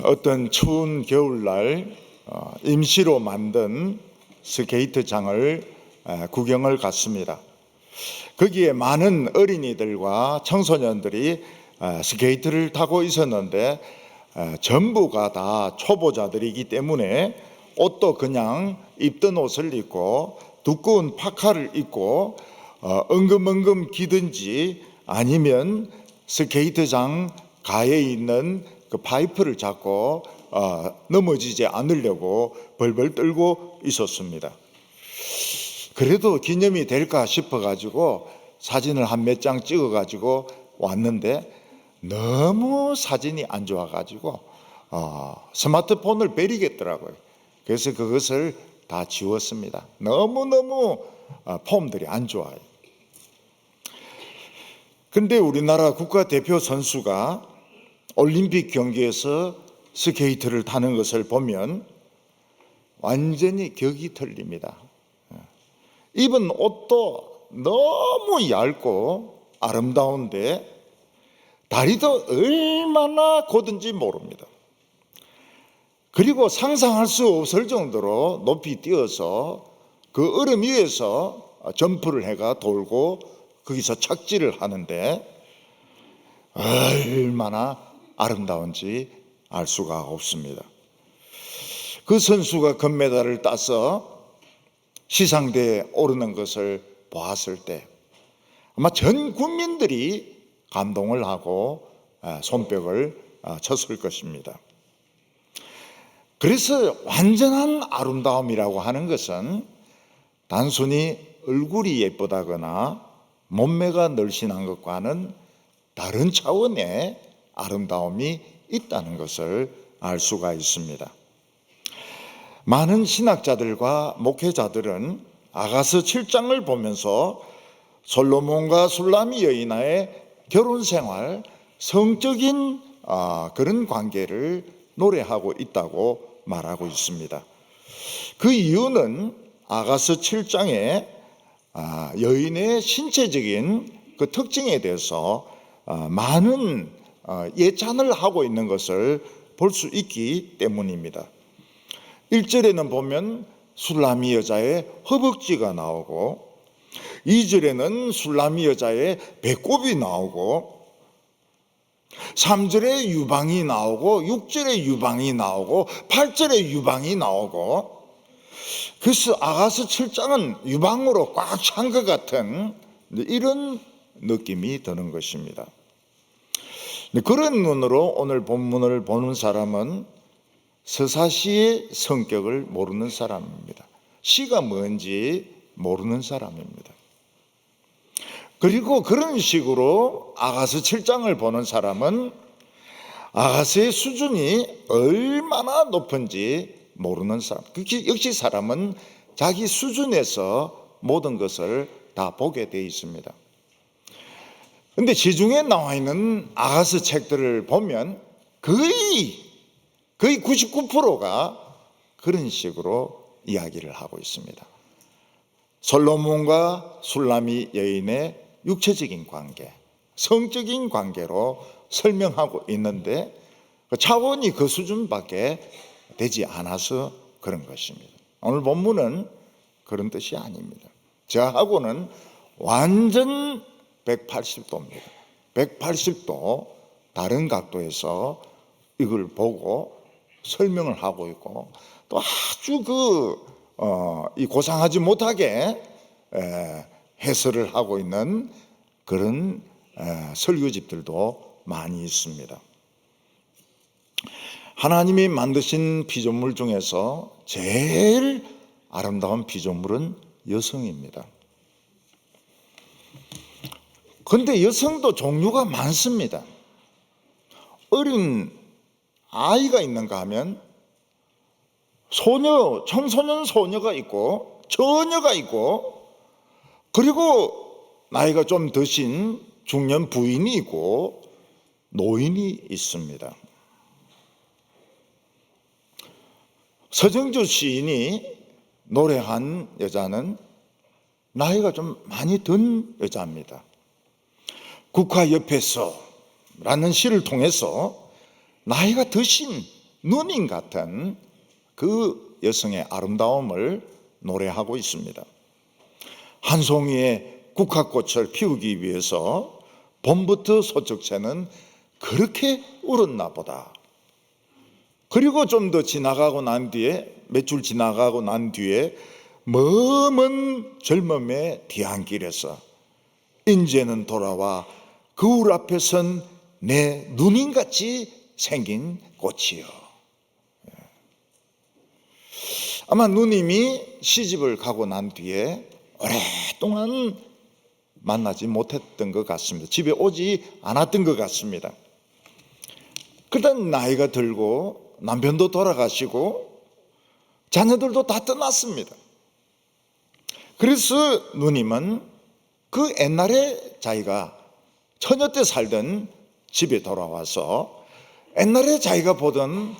어떤 추운 겨울날 임시로 만든 스케이트장을 구경을 갔습니다. 거기에 많은 어린이들과 청소년들이 스케이트를 타고 있었는데 전부가 다 초보자들이기 때문에 옷도 그냥 입던 옷을 입고 두꺼운 파카를 입고 엉금엉금 기든지 아니면 스케이트장 가에 있는 그 파이프를 잡고 넘어지지 않으려고 벌벌 떨고 있었습니다. 그래도 기념이 될까 싶어가지고 사진을 한 몇 장 찍어가지고 왔는데 너무 사진이 안 좋아가지고 스마트폰을 버리겠더라고요. 그래서 그것을 다 지웠습니다. 너무너무 폼들이 안 좋아요. 근데 우리나라 국가대표 선수가 올림픽 경기에서 스케이트를 타는 것을 보면 완전히 격이 틀립니다. 입은 옷도 너무 얇고 아름다운데 다리도 얼마나 곧은지 모릅니다. 그리고 상상할 수 없을 정도로 높이 뛰어서 그 얼음 위에서 점프를 해가 돌고 거기서 착지를 하는데 얼마나 아름다운지 알 수가 없습니다. 그 선수가 금메달을 따서 시상대에 오르는 것을 보았을 때 아마 전 국민들이 감동을 하고 손뼉을 쳤을 것입니다. 그래서 완전한 아름다움이라고 하는 것은 단순히 얼굴이 예쁘다거나 몸매가 늘씬한 것과는 다른 차원의 아름다움이 있다는 것을 알 수가 있습니다. 많은 신학자들과 목회자들은 아가서 7장을 보면서 솔로몬과 술라미 여인의 결혼 생활, 성적인 그런 관계를 노래하고 있다고 말하고 있습니다. 그 이유는 아가서 7장에 여인의 신체적인 그 특징에 대해서 많은 예찬을 하고 있는 것을 볼 수 있기 때문입니다. 1절에는 보면 술라미 여자의 허벅지가 나오고 2절에는 술라미 여자의 배꼽이 나오고 3절에 유방이 나오고 6절에 유방이 나오고 8절에 유방이 나오고 그래서 아가서 7장은 유방으로 꽉 찬 것 같은 이런 느낌이 드는 것입니다. 그런 눈으로 오늘 본문을 보는 사람은 서사시의 성격을 모르는 사람입니다. 시가 뭔지 모르는 사람입니다. 그리고 그런 식으로 아가서 7장을 보는 사람은 아가서의 수준이 얼마나 높은지 모르는 사람. 역시 사람은 자기 수준에서 모든 것을 다 보게 되어 있습니다. 그런데 시중에 나와 있는 아가서 책들을 보면 거의 99%가 그런 식으로 이야기를 하고 있습니다. 솔로몬과 술라미 여인의 육체적인 관계, 성적인 관계로 설명하고 있는데 차원이 그 수준밖에 되지 않아서 그런 것입니다. 오늘 본문은 그런 뜻이 아닙니다. 저하고는 완전 180도입니다. 180도 다른 각도에서 이걸 보고 설명을 하고 있고 또 아주 이 고상하지 못하게 해설을 하고 있는 그런 설교집들도 많이 있습니다. 하나님이 만드신 피조물 중에서 제일 아름다운 피조물은 여성입니다. 그런데 여성도 종류가 많습니다. 어린 아이가 있는가 하면 소녀, 청소년 소녀가 있고 처녀가 있고 그리고 나이가 좀 드신 중년 부인이 있고 노인이 있습니다. 서정주 시인이 노래한 여자는 나이가 좀 많이 든 여자입니다. 국화 옆에서 라는 시를 통해서 나이가 드신 누님 같은 그 여성의 아름다움을 노래하고 있습니다. 한 송이의 국화꽃을 피우기 위해서 봄부터 소쩍새는 그렇게 울었나 보다. 그리고 좀 더 지나가고 난 뒤에, 몇 줄 지나가고 난 뒤에 머문 젊음의 뒤안길에서 인제는 돌아와 거울 앞에 선 내 누님같이 생긴 꽃이요. 아마 누님이 시집을 가고 난 뒤에 오랫동안 만나지 못했던 것 같습니다. 집에 오지 않았던 것 같습니다. 그러다 나이가 들고 남편도 돌아가시고 자녀들도 다 떠났습니다. 그래서 누님은 그 옛날에 자기가 처녀 때 살던 집에 돌아와서 옛날에 자기가 보던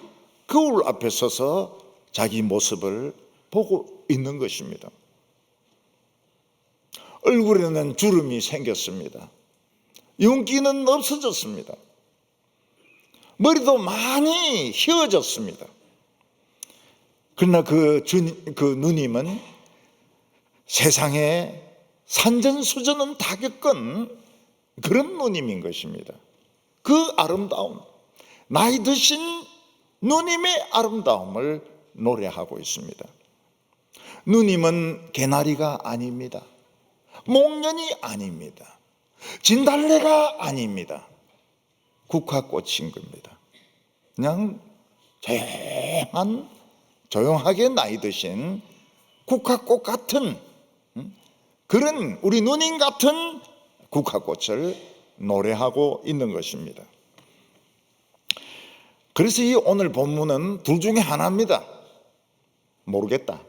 거울 앞에 서서 자기 모습을 보고 있는 것입니다. 얼굴에는 주름이 생겼습니다. 윤기는 없어졌습니다. 머리도 많이 휘어졌습니다. 그러나 그 누님은 세상에 산전수전은 다 겪은 그런 누님인 것입니다. 그 아름다움, 나이 드신 누님의 아름다움을 노래하고 있습니다. 누님은 개나리가 아닙니다. 목련이 아닙니다. 진달래가 아닙니다. 국화꽃인 겁니다. 그냥 조용하게 나이 드신 국화꽃 같은 그런 우리 누님 같은 국화꽃을 노래하고 있는 것입니다. 그래서 이 오늘 본문은 둘 중에 하나입니다. 모르겠다.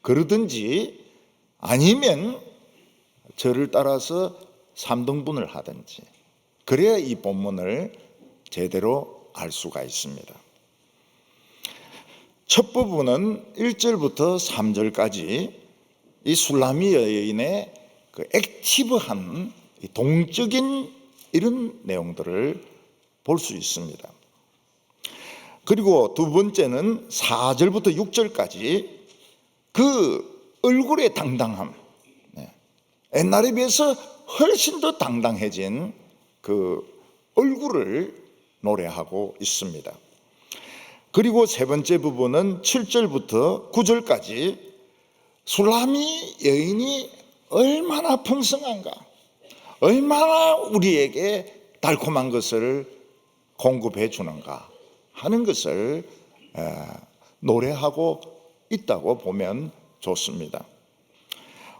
그러든지 아니면 저를 따라서 3등분을 하든지 그래야 이 본문을 제대로 알 수가 있습니다. 첫 부분은 1절부터 3절까지 이 술라미 여인의 그 액티브한 동적인 이런 내용들을 볼 수 있습니다. 그리고 두 번째는 4절부터 6절까지 그 얼굴의 당당함, 옛날에 비해서 훨씬 더 당당해진 그 얼굴을 노래하고 있습니다. 그리고 세 번째 부분은 7절부터 9절까지 술라미 여인이 얼마나 풍성한가, 얼마나 우리에게 달콤한 것을 공급해 주는가 하는 것을 노래하고 있다고 보면 좋습니다.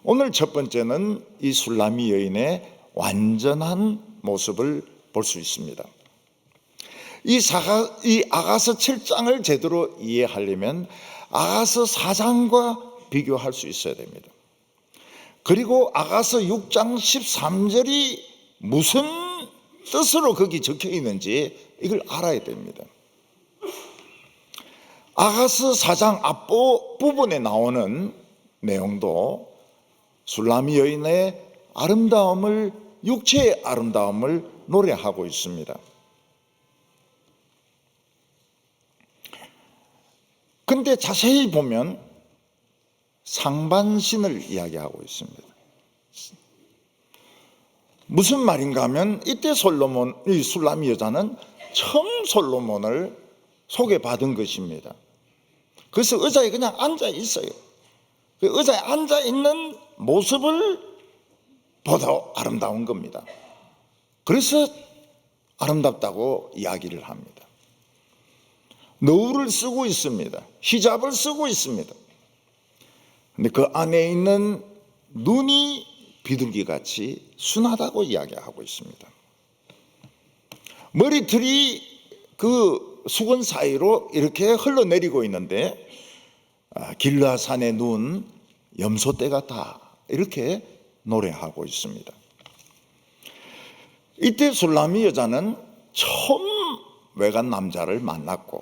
오늘 첫 번째는 이 술라미 여인의 완전한 모습을 볼 수 있습니다. 이 아가서 7장을 제대로 이해하려면 아가서 4장과 비교할 수 있어야 됩니다. 그리고 아가서 6장 13절이 무슨 뜻으로 거기 적혀 있는지 이걸 알아야 됩니다. 아가서 4장 앞부분에 나오는 내용도 술라미 여인의 아름다움을, 육체의 아름다움을 노래하고 있습니다. 근데 자세히 보면 상반신을 이야기하고 있습니다. 무슨 말인가 하면 이때 이 술라미 여자는 처음 솔로몬을 소개받은 것입니다. 그래서 의자에 그냥 앉아 있어요. 그 의자에 앉아 있는 모습을 보다 아름다운 겁니다. 그래서 아름답다고 이야기를 합니다. 너울을 쓰고 있습니다. 히잡을 쓰고 있습니다. 근데 그 안에 있는 눈이 비둘기같이 순하다고 이야기하고 있습니다. 머리털이 그 수건 사이로 이렇게 흘러내리고 있는데 길라산의 눈, 염소떼 같아 이렇게 노래하고 있습니다. 이때 술라미 여자는 처음 외간 남자를 만났고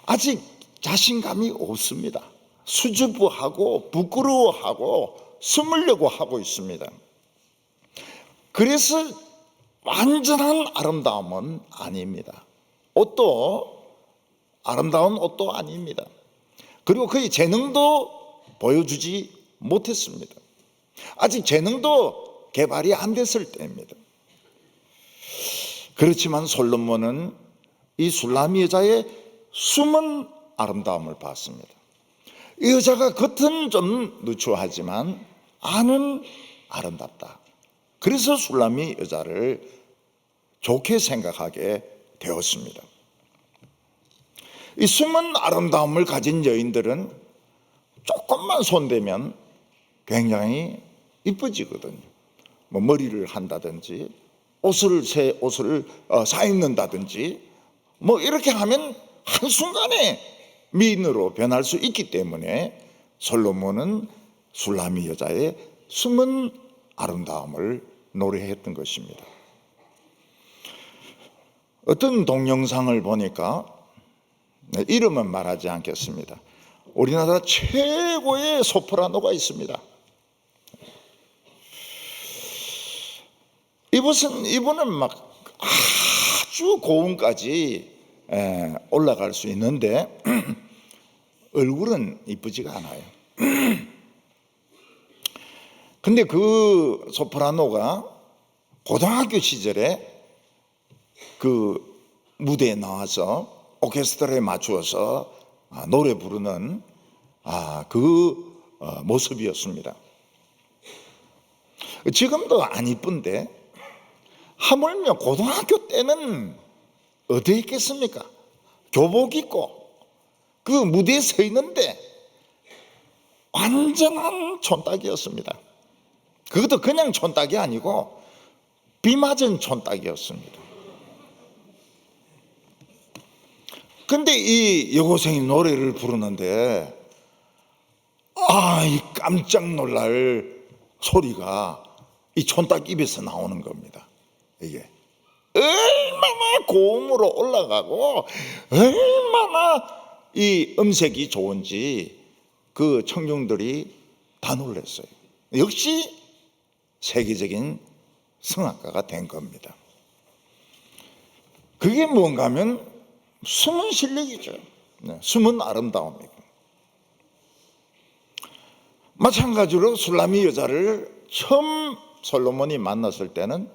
아직 자신감이 없습니다. 수줍어하고 부끄러워하고 숨으려고 하고 있습니다. 그래서 완전한 아름다움은 아닙니다. 옷도 아름다운 옷도 아닙니다. 그리고 그의 재능도 보여주지 못했습니다. 아직 재능도 개발이 안 됐을 때입니다. 그렇지만 솔로몬은 이 술라미 여자의 숨은 아름다움을 봤습니다. 이 여자가 겉은 좀 누추하지만 안은 아름답다. 그래서 술라미 여자를 좋게 생각하게 되었습니다. 이 숨은 아름다움을 가진 여인들은 조금만 손대면 굉장히 이뻐지거든요. 뭐 머리를 한다든지 새 옷을 사입는다든지 뭐 이렇게 하면 한순간에 미인으로 변할 수 있기 때문에 솔로몬은 술라미 여자의 숨은 아름다움을 노래했던 것입니다. 어떤 동영상을 보니까 이름은 말하지 않겠습니다. 우리나라 최고의 소프라노가 있습니다. 이분은 막 아주 고음까지 올라갈 수 있는데 얼굴은 이쁘지가 않아요. 근데 그 소프라노가 고등학교 시절에 그 무대에 나와서 오케스트라에 맞추어서 노래 부르는 그 모습이었습니다. 지금도 안 이쁜데 하물며 고등학교 때는 어디에 있겠습니까? 교복 입고 그 무대에 서 있는데 완전한 촌딱이었습니다. 그것도 그냥 촌딱이 아니고 비 맞은 촌딱이었습니다. 근데 이 여고생이 노래를 부르는데 이 깜짝 놀랄 소리가 이 촌딱 입에서 나오는 겁니다. 이게 얼마나 고음으로 올라가고 얼마나 이 음색이 좋은지 그 청중들이 다 놀랐어요. 역시 세계적인 성악가가 된 겁니다. 그게 뭔가 하면 숨은 실력이죠. 숨은 아름다움이고. 마찬가지로 술라미 여자를 처음 솔로몬이 만났을 때는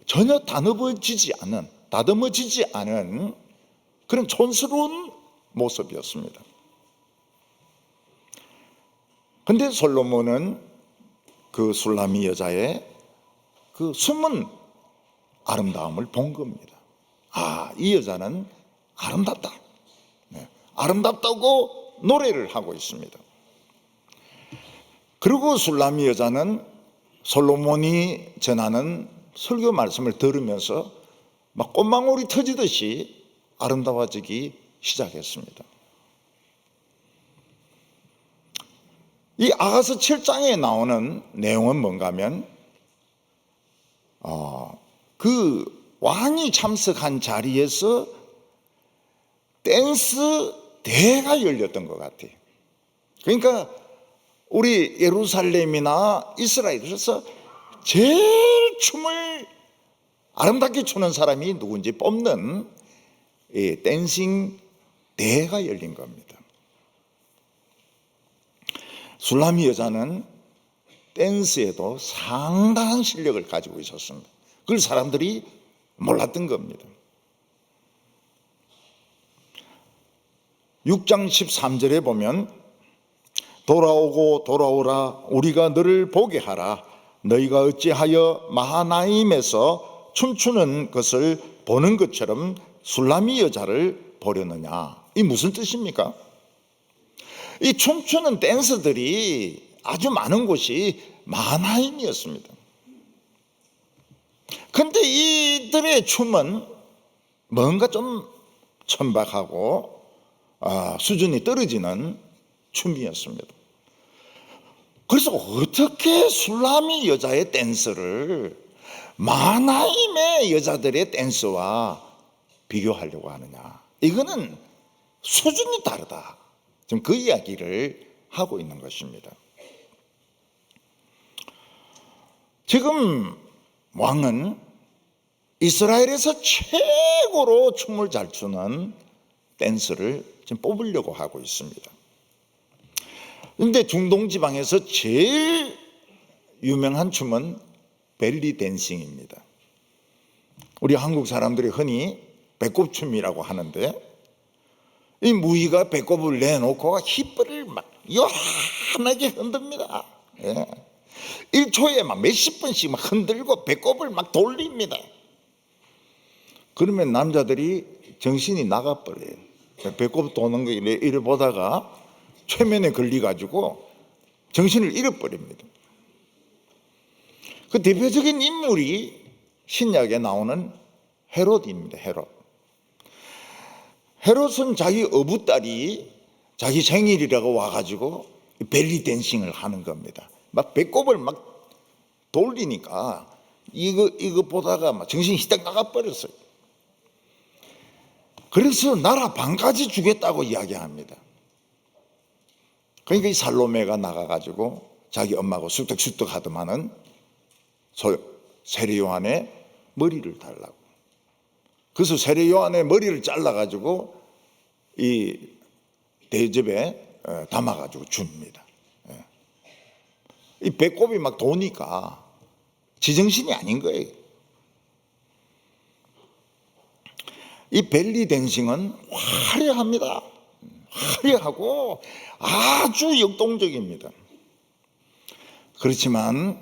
전혀 다듬어지지 않은 그런 촌스러운 모습이었습니다. 그런데 솔로몬은 그 술라미 여자의 그 숨은 아름다움을 본 겁니다. 이 여자는 아름답다. 아름답다고 노래를 하고 있습니다. 그리고 술라미 여자는 솔로몬이 전하는 설교 말씀을 들으면서 막 꽃망울이 터지듯이 아름다워지기 시작했습니다. 이 아가서 7장에 나오는 내용은 뭔가 하면 그 왕이 참석한 자리에서 댄스 대회가 열렸던 것 같아요. 그러니까 우리 예루살렘이나 이스라엘에서 제일 춤을 아름답게 추는 사람이 누군지 뽑는 댄싱 대회가 열린 겁니다. 술라미 여자는 댄스에도 상당한 실력을 가지고 있었습니다. 그걸 사람들이 몰랐던 겁니다. 6장 13절에 보면 돌아오고 돌아오라 우리가 너를 보게 하라 너희가 어찌하여 마하나임에서 춤추는 것을 보는 것처럼 술라미 여자를 보려느냐. 이 무슨 뜻입니까? 이 춤추는 댄서들이 아주 많은 곳이 마하나임이었습니다. 그런데 이들의 춤은 뭔가 좀 천박하고 수준이 떨어지는 춤이었습니다. 그래서 어떻게 술라미 여자의 댄스를 마하나임의 여자들의 댄스와 비교하려고 하느냐. 이거는 수준이 다르다. 지금 그 이야기를 하고 있는 것입니다. 지금 왕은 이스라엘에서 최고로 춤을 잘 추는 댄서를 지금 뽑으려고 하고 있습니다. 그런데 중동 지방에서 제일 유명한 춤은 벨리 댄싱입니다. 우리 한국 사람들이 흔히 배꼽춤이라고 하는데, 이 무희가 배꼽을 내놓고 힙을 막 요란하게 흔듭니다. 1초에 막 몇십 번씩 막 흔들고 배꼽을 막 돌립니다. 그러면 남자들이 정신이 나가버려요. 배꼽 도는 거 이래 보다가 최면에 걸려가지고 정신을 잃어버립니다. 그 대표적인 인물이 신약에 나오는 헤롯입니다. 헤롯은 자기 어부딸이 자기 생일이라고 와가지고 벨리 댄싱을 하는 겁니다. 막 배꼽을 막 돌리니까 이거 보다가 막 정신이 희딱 나가버렸어요. 그래서 나라 반까지 주겠다고 이야기합니다. 그러니까 이 살로메가 나가가지고 자기 엄마하고 쑥덕쑥덕 하더만은 세례 요한의 머리를 달라고. 그래서 세례 요한의 머리를 잘라가지고 이 대접에 담아가지고 줍니다. 이 배꼽이 막 도니까 지정신이 아닌 거예요. 이 벨리 댄싱은 화려합니다. 화려하고 아주 역동적입니다. 그렇지만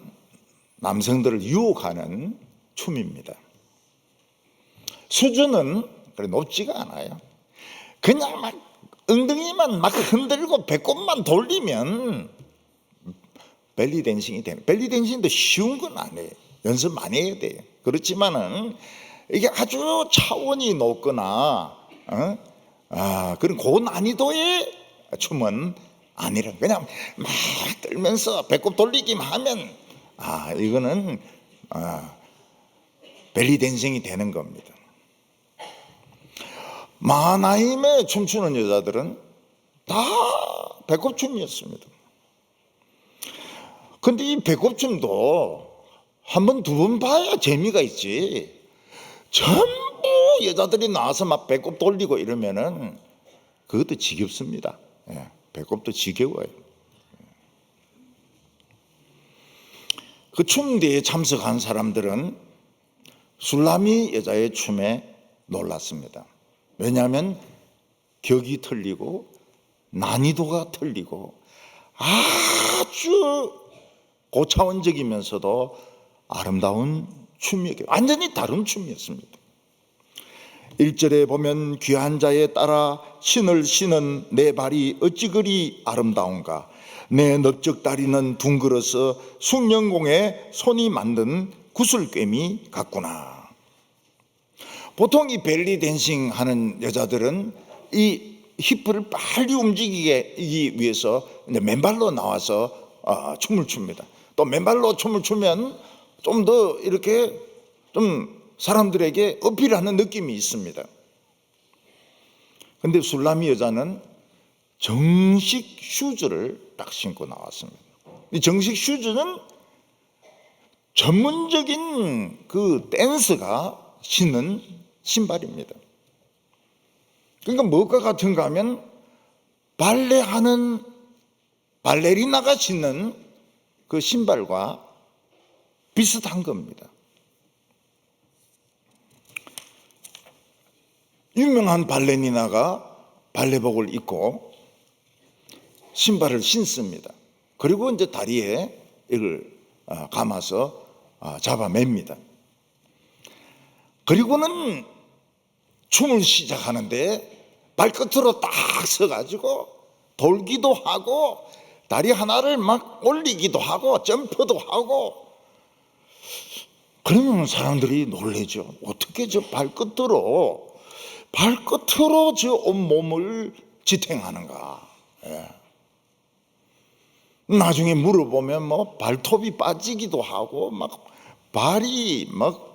남성들을 유혹하는 춤입니다. 수준은 그래 높지가 않아요. 그냥 막 엉덩이만 막 흔들고 배꼽만 돌리면 벨리 댄싱이 되는. 벨리 댄싱도 쉬운 건 아니에요. 연습 많이 해야 돼요. 그렇지만은 이게 아주 차원이 높거나 그런 고난이도의 춤은 아니라 그냥 막 떨면서 배꼽 돌리기만 하면 이거는 벨리 댄싱이 되는 겁니다. 마하나임에 춤추는 여자들은 다 배꼽춤이었습니다. 근데 이 배꼽춤도 한 번, 두 번 봐야 재미가 있지. 전부 여자들이 나와서 막 배꼽 돌리고 이러면은 그것도 지겹습니다. 배꼽도 지겨워요. 그 춤대에 참석한 사람들은 술라미 여자의 춤에 놀랐습니다. 왜냐하면 격이 틀리고 난이도가 틀리고 아주 고차원적이면서도 아름다운 춤이었고 완전히 다른 춤이었습니다. 1절에 보면 귀한 자에 따라 신을 신은 내 발이 어찌 그리 아름다운가. 내 넓적 다리는 둥그러서 숭령공에 손이 만든 구슬꿰미 같구나. 보통 이 벨리 댄싱 하는 여자들은 이 힙을 빨리 움직이기 위해서 맨발로 나와서 춤을 춥니다. 또 맨발로 춤을 추면 좀 더 이렇게 좀 사람들에게 어필하는 느낌이 있습니다. 근데 술라미 여자는 정식 슈즈를 딱 신고 나왔습니다. 이 정식 슈즈는 전문적인 그 댄서가 신는 신발입니다. 그러니까 뭐가 같은가 하면 발레하는 발레리나가 신는 그 신발과 비슷한 겁니다. 유명한 발레리나가 발레복을 입고 신발을 신습니다. 그리고 이제 다리에 이걸 감아서 잡아맵니다. 그리고는 춤을 시작하는데 발끝으로 딱 서가지고 돌기도 하고 다리 하나를 막 올리기도 하고 점프도 하고. 그러면 사람들이 놀라죠. 어떻게 저 발끝으로 저 온몸을 지탱하는가. 나중에 물어보면 뭐 발톱이 빠지기도 하고 막 발이 막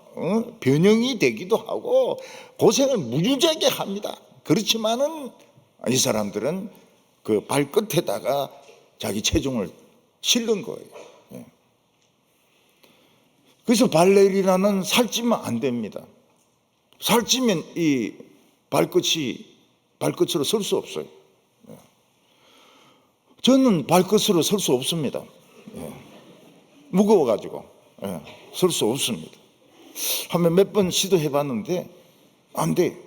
변형이 되기도 하고 고생을 무지하게 합니다. 그렇지만은 이 사람들은 그 발끝에다가 자기 체중을 실는 거예요. 그래서 발레리나는 살찌면 안 됩니다. 살찌면 이 발끝으로 설 수 없어요. 저는 발끝으로 설 수 없습니다. 무거워가지고 설 수 없습니다. 하면 몇 번 시도해 봤는데 안 돼.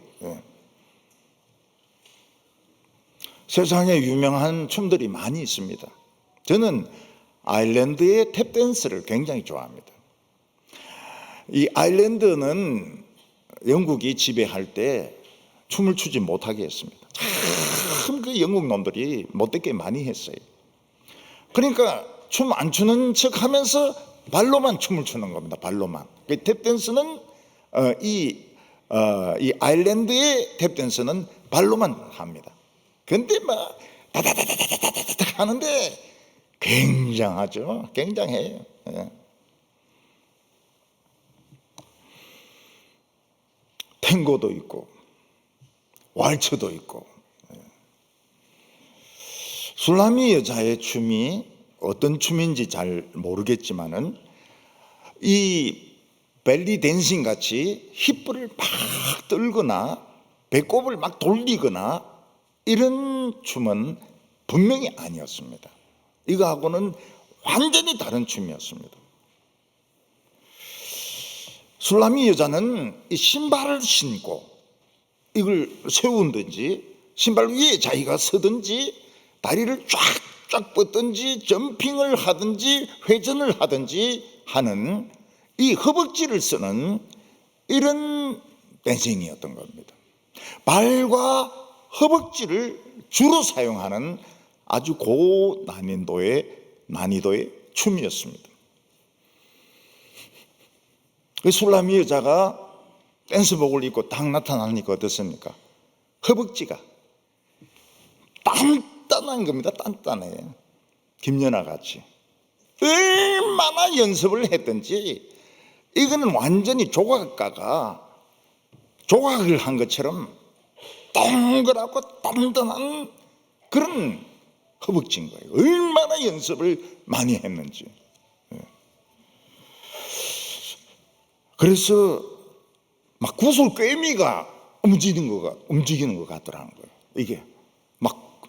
세상에 유명한 춤들이 많이 있습니다. 저는 아일랜드의 탭댄스를 굉장히 좋아합니다. 이 아일랜드는 영국이 지배할 때 춤을 추지 못하게 했습니다. 참 그 영국 놈들이 못되게 많이 했어요. 그러니까 춤 안 추는 척 하면서 발로만 춤을 추는 겁니다. 발로만. 그 탭댄스는 이 아일랜드의 탭댄스는 발로만 합니다. 근데 막 다다다다다다다 하는데 굉장하죠. 굉장해요. 탱고도 있고 왈츠도 있고. 술라미 여자의 춤이 어떤 춤인지 잘 모르겠지만은 이 벨리 댄싱 같이 힙을 막 떨거나 배꼽을 막 돌리거나 이런 춤은 분명히 아니었습니다. 이거하고는 완전히 다른 춤이었습니다. 술라미 여자는 이 신발을 신고 이걸 세운든지 신발 위에 자기가 서든지 다리를 쫙쫙 뻗든지 점핑을 하든지 회전을 하든지 하는 이 허벅지를 쓰는 이런 댄싱이었던 겁니다. 발과 허벅지를 주로 사용하는 아주 고난이도의 춤이었습니다. 그 술라미 여자가 댄스복을 입고 딱 나타나니까 어떻습니까? 허벅지가 단단한 겁니다. 단단해요. 김연아 같이. 얼마나 연습을 했든지 이거는 완전히 조각가가 조각을 한 것처럼 동그랗고 단단한 그런 허벅지인 거예요. 얼마나 연습을 많이 했는지. 그래서 막 구슬꿰미가 움직이는 것 같더라는 거예요. 이게 막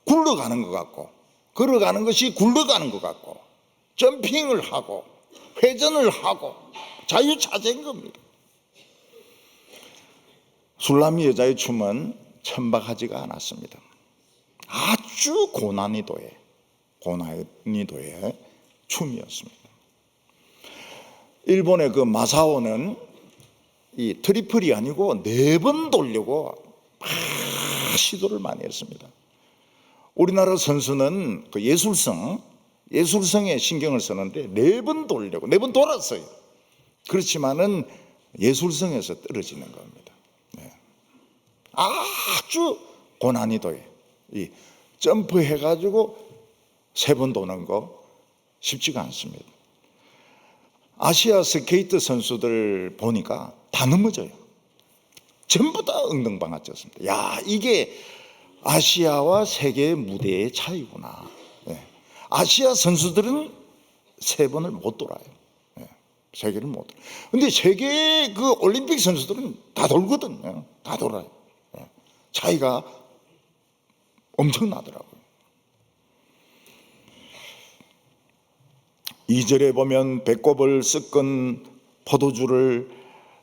굴러가는 것 같고 걸어가는 것이 굴러가는 것 같고 점핑을 하고 회전을 하고 자유자재인 겁니다. 술라미 여자의 춤은 천박하지가 않았습니다. 아주 고난이도의 춤이었습니다. 일본의 그 마사오는 이 트리플이 아니고 4번 돌려고 시도를 많이 했습니다. 우리나라 선수는 그 예술성에 신경을 쓰는데 4번 돌려고 4번 돌았어요. 그렇지만은 예술성에서 떨어지는 겁니다. 아주 고난이도에 이 점프해가지고 3번 도는 거 쉽지가 않습니다. 아시아 스케이트 선수들 보니까 다 넘어져요. 전부 다 엉덩방아였습니다. 야, 이게 아시아와 세계 무대의 차이구나. 아시아 선수들은 3번을 못 돌아요. 세계를 못 돌아요. 근데 세계 그 올림픽 선수들은 다 돌거든요. 다 돌아요. 차이가 엄청나더라고요. 2절에 보면 배꼽을 섞은 포도주를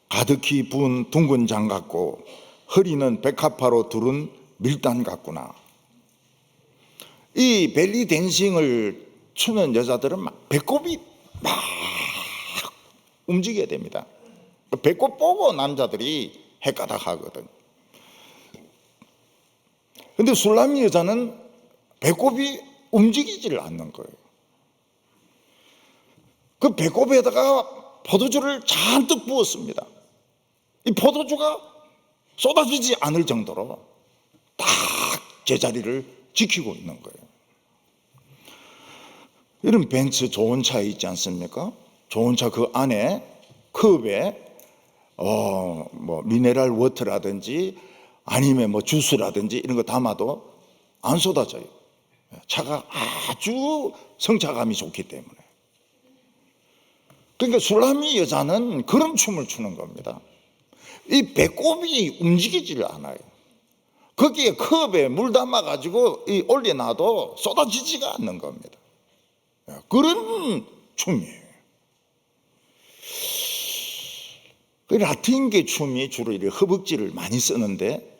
가득히 부은 둥근 장 같고 허리는 백합화로 두른 밀단 같구나. 이 벨리 댄싱을 추는 여자들은 막 배꼽이 막 움직여야 됩니다. 배꼽 보고 남자들이 헷가닥 하거든. 근데 술라미 여자는 배꼽이 움직이지를 않는 거예요. 그 배꼽에다가 포도주를 잔뜩 부었습니다. 이 포도주가 쏟아지지 않을 정도로 딱 제자리를 지키고 있는 거예요. 이런 벤츠 좋은 차 있지 않습니까? 좋은 차 그 안에 컵에 뭐 미네랄 워터라든지 아니면 뭐 주스라든지 이런 거 담아도 안 쏟아져요. 차가 아주 성차감이 좋기 때문에. 그러니까 술라미 여자는 그런 춤을 추는 겁니다. 이 배꼽이 움직이질 않아요. 거기에 컵에 물 담아가지고 올려놔도 쏟아지지가 않는 겁니다. 그런 춤이에요. 그 라틴계 춤이 주로 이렇게 허벅지를 많이 쓰는데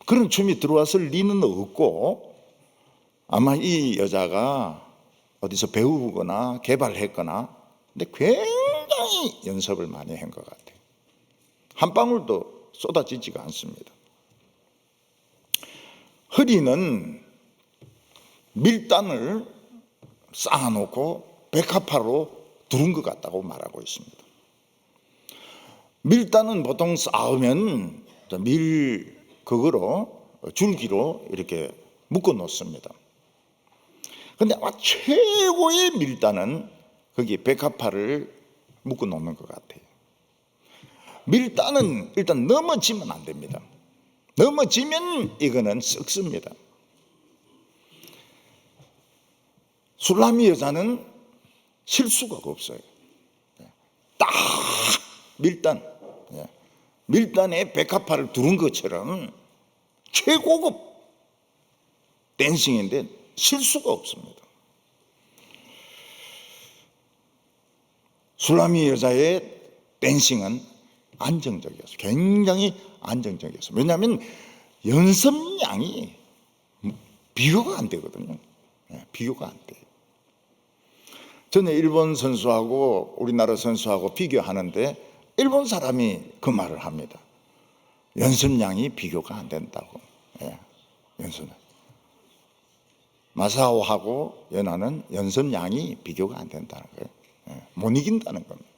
그런 춤이 들어왔을 리는 없고, 아마 이 여자가 어디서 배우거나 개발했거나, 근데 굉장히 연습을 많이 한 것 같아요. 한 방울도 쏟아지지가 않습니다. 허리는 밀단을 쌓아놓고 백합화로 두른 것 같다고 말하고 있습니다. 밀단은 보통 쌓으면 그거로 줄기로 이렇게 묶어 놓습니다. 근데 아마 최고의 밀단은 거기 백합화를 묶어 놓는 것 같아요. 밀단은 일단 넘어지면 안 됩니다. 넘어지면 이거는 썩습니다. 술라미 여자는 실수가 없어요. 딱 밀단에 백합화를 두른 것처럼 최고급 댄싱인데 실수가 없습니다. 술라미 여자의 댄싱은 안정적이었어요. 굉장히 안정적이었어요. 왜냐하면 연습량이 비교가 안 되거든요. 비교가 안 돼요. 저는 일본 선수하고 우리나라 선수하고 비교하는데 일본 사람이 그 말을 합니다. 연습량이 비교가 안 된다고. 연습은. 마사오하고 연하는 연습량이 비교가 안 된다는 거예요. 못 이긴다는 겁니다.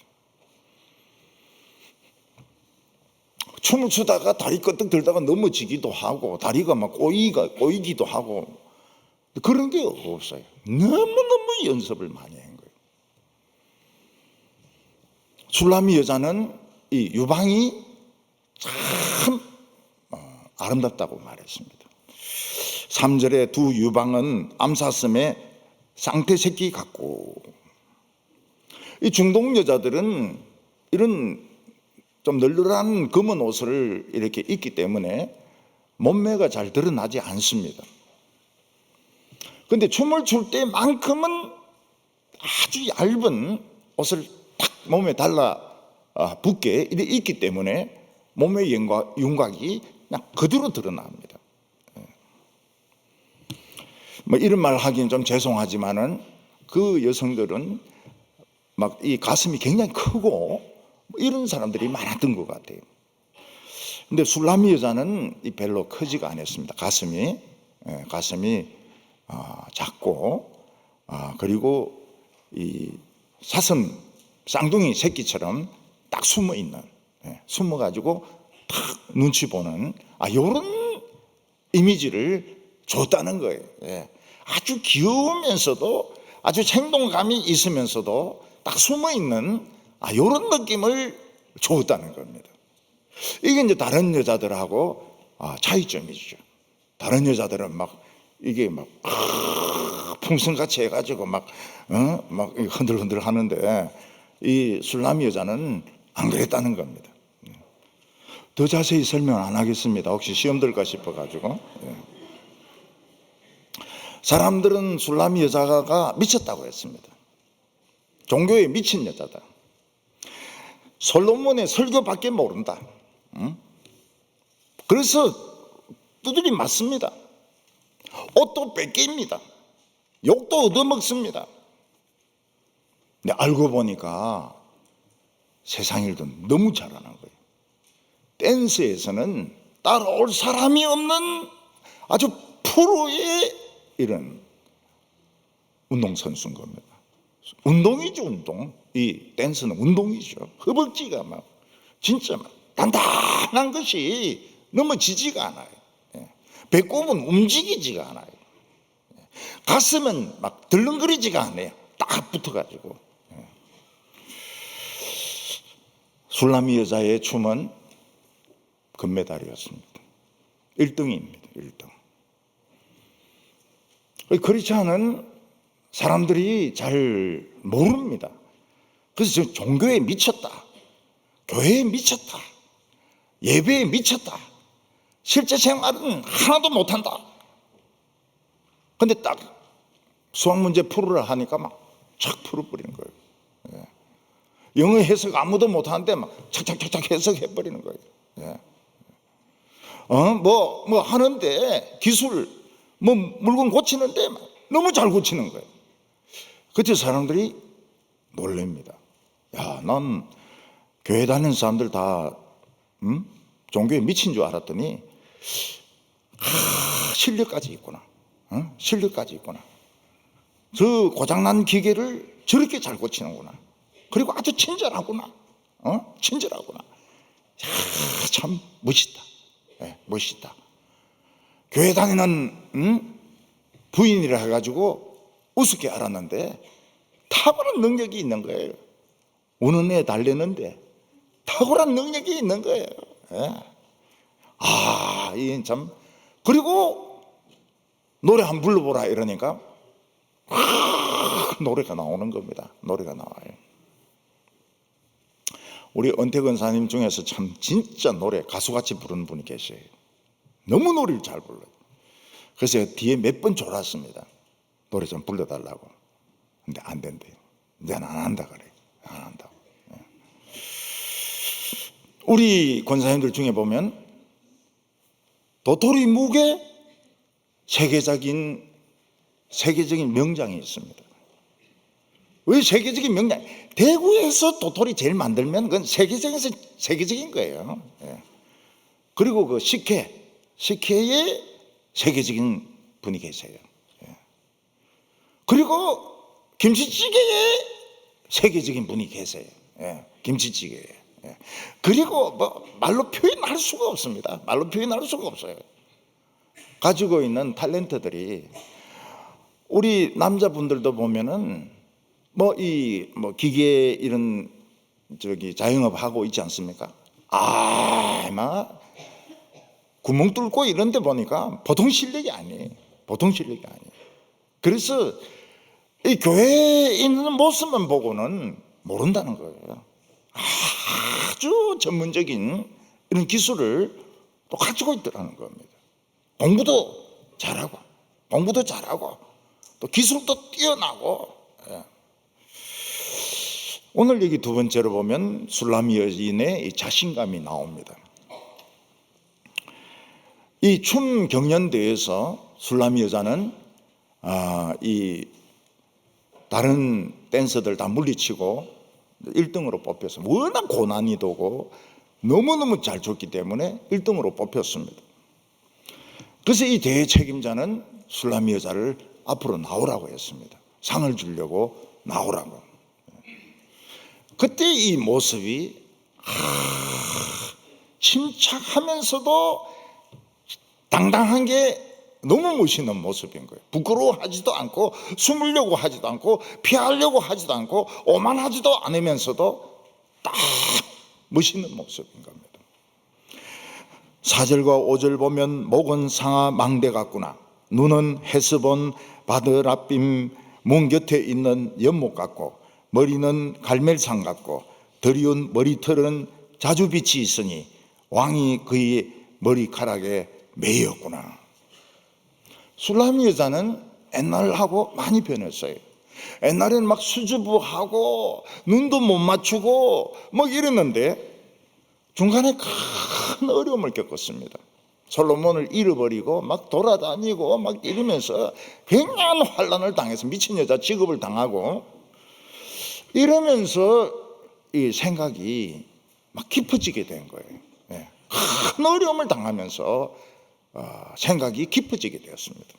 춤을 추다가 다리 끄떡 들다가 넘어지기도 하고 다리가 막 꼬이기도 하고 그런 게 없어요. 너무너무 연습을 많이 한 거예요. 술라미 여자는 이 유방이 참 아름답다고 말했습니다. 3절에 두 유방은 암사슴의 쌍태 새끼 같고, 이 중동 여자들은 이런 좀 널널한 검은 옷을 이렇게 입기 때문에 몸매가 잘 드러나지 않습니다. 그런데 춤을 출 때만큼은 아주 얇은 옷을 탁 몸에 달라 붙게 입기 때문에 몸의 윤곽이 그냥 그대로 드러납니다. 뭐 이런 말 하기는 좀 죄송하지만은 그 여성들은 막 이 가슴이 굉장히 크고 이런 사람들이 많았던 것 같아요. 근데 술라미 여자는 별로 크지가 않았습니다. 가슴이 작고, 그리고 이 사슴 쌍둥이 새끼처럼 딱 숨어 있는, 숨어 가지고 탁 눈치 보는 이런 이미지를 줬다는 거예요. 아주 귀여우면서도 아주 생동감이 있으면서도 딱 숨어 있는 이런 느낌을 줬다는 겁니다. 이게 이제 다른 여자들하고 차이점이죠. 다른 여자들은 막 이게 막 풍선같이 해가지고 막 흔들흔들 하는데 이 술라미 여자는 안 그랬다는 겁니다. 더 자세히 설명 안 하겠습니다. 혹시 시험 들까 싶어가지고. 사람들은 술라미 여자가 미쳤다고 했습니다. 종교에 미친 여자다. 솔로몬의 설교밖에 모른다. 그래서 두드리 맞습니다. 옷도 뺏깁니다. 욕도 얻어먹습니다. 근데 알고 보니까 세상 일도 너무 잘하는 거예요. 댄스에서는 따라올 사람이 없는 아주 프로의 이런 운동선수인 겁니다. 운동이죠, 운동. 이 댄스는 운동이죠. 허벅지가 막 진짜 막 단단한 것이 넘어지지가 않아요. 배꼽은 움직이지가 않아요. 가슴은 막 들렁거리지가 않아요. 딱 붙어가지고. 술라미 여자의 춤은 금메달이었습니다. 1등입니다. 1등. 그렇지 않은 사람들이 잘 모릅니다. 그래서 지금 종교에 미쳤다, 교회에 미쳤다, 예배에 미쳤다, 실제 생활은 하나도 못한다. 근데 딱 수학 문제 풀으라 하니까 막 착 풀어버리는 거예요. 영어 해석 아무도 못하는데 막 착착착착 해석해버리는 거예요. 뭐 하는데 기술, 뭐 물건 고치는데 너무 잘 고치는 거예요. 그때 사람들이 놀랍니다. 야, 난 교회 다니는 사람들 다 종교에 미친 줄 알았더니 실력까지 있구나. 실력까지 있구나. 저 고장난 기계를 저렇게 잘 고치는구나. 그리고 아주 친절하구나. 친절하구나. 야, 참 멋있다. 멋있다. 교회 다니는 부인이라 해가지고 우습게 알았는데 탁월한 능력이 있는 거예요. 우는 애 달래는데 탁월한 능력이 있는 거예요. 이게 참. 그리고 노래 한번 불러보라 이러니까 노래가 나오는 겁니다. 노래가 나와요. 우리 은퇴 권사님 중에서 참 진짜 노래 가수같이 부르는 분이 계셔요. 너무 노래를 잘 불러요. 그래서 제가 뒤에 몇 번 졸았습니다. 노래 좀 불러달라고. 근데 안 된대요. 이제는 안 한다 그래요. 안 한다고. 우리 권사님들 중에 보면 도토리 묵에 세계적인 명장이 있습니다. 왜 세계적인 명장? 대구에서 도토리 제일 만들면 그건 세계적인 거예요. 그리고 그 식혜에 세계적인 분이 계세요. 그리고 김치찌개에 세계적인 분이 계세요. 김치찌개에. 그리고 뭐 말로 표현할 수가 없습니다. 말로 표현할 수가 없어요. 가지고 있는 탤런트들이, 우리 남자분들도 보면은 뭐 기계 이런 자영업 하고 있지 않습니까? 막 구멍 뚫고 이런 데 보니까 보통 실력이 아니에요. 보통 실력이 아니에요. 그래서 이 교회에 있는 모습만 보고는 모른다는 거예요. 아주 전문적인 이런 기술을 또 가지고 있더라는 겁니다. 공부도 잘하고 또 기술도 뛰어나고. 오늘 여기 두 번째로 보면 술라미 여인의 자신감이 나옵니다. 이 춤 경연대회에서 술라미 여자는 이 다른 댄서들 다 물리치고 1등으로 뽑혀서, 워낙 고난이도고 너무너무 잘 췄기 때문에 1등으로 뽑혔습니다. 그래서 이 대회 책임자는 술라미 여자를 앞으로 나오라고 했습니다. 상을 주려고 나오라고. 그때 이 모습이 침착하면서도 당당한 게 너무 멋있는 모습인 거예요. 부끄러워하지도 않고 숨으려고 하지도 않고 피하려고 하지도 않고 오만하지도 않으면서도 딱 멋있는 모습인 겁니다. 4절과 5절 보면 목은 상아 망대 같구나, 눈은 헤스본 바드라빔 문 곁에 있는 연못 같고, 머리는 갈멜산 같고, 드리운 머리털은 자주빛이 있으니 왕이 그의 머리카락에 매였구나. 술라미 여자는 옛날하고 많이 변했어요. 옛날에는 막 수줍어하고 눈도 못 맞추고 뭐 이랬는데 중간에 큰 어려움을 겪었습니다. 솔로몬을 잃어버리고 막 돌아다니고 막 이러면서 굉장한 환난을 당해서 미친 여자 취급을 당하고 이러면서 이 생각이 막 깊어지게 된 거예요. 큰 어려움을 당하면서 생각이 깊어지게 되었습니다.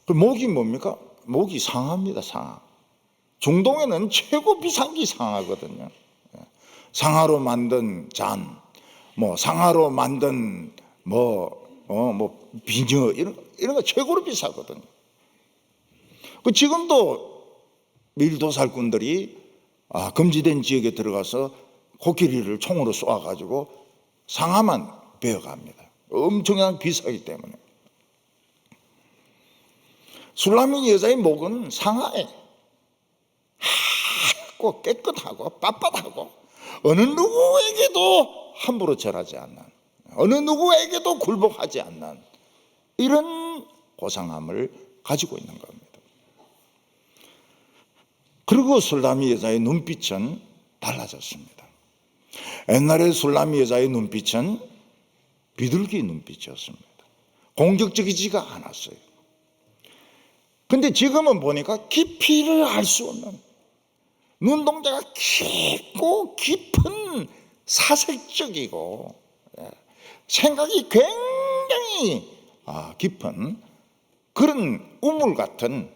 그 목이 뭡니까? 목이 상아입니다. 상아. 중동에는 최고 비싼 게 상아거든요. 상아로 만든 잔, 뭐 상아로 만든 비녀 이런 거 최고로 비싸거든요. 그 지금도 밀도살꾼들이 금지된 지역에 들어가서 코끼리를 총으로 쏘아가지고 상아만 베어갑니다. 엄청나게 비싸기 때문에. 술라미 여자의 목은 상아에 맑고 깨끗하고 빳빳하고 어느 누구에게도 함부로 절하지 않는, 어느 누구에게도 굴복하지 않는 이런 고상함을 가지고 있는 겁니다. 그리고 술라미 여자의 눈빛은 달라졌습니다. 옛날에 술라미 여자의 눈빛은 비둘기 눈빛이었습니다. 공격적이지가 않았어요. 근데 지금은 보니까 깊이를 알 수 없는, 눈동자가 깊고 깊은 사색적이고 생각이 굉장히 깊은 그런 우물 같은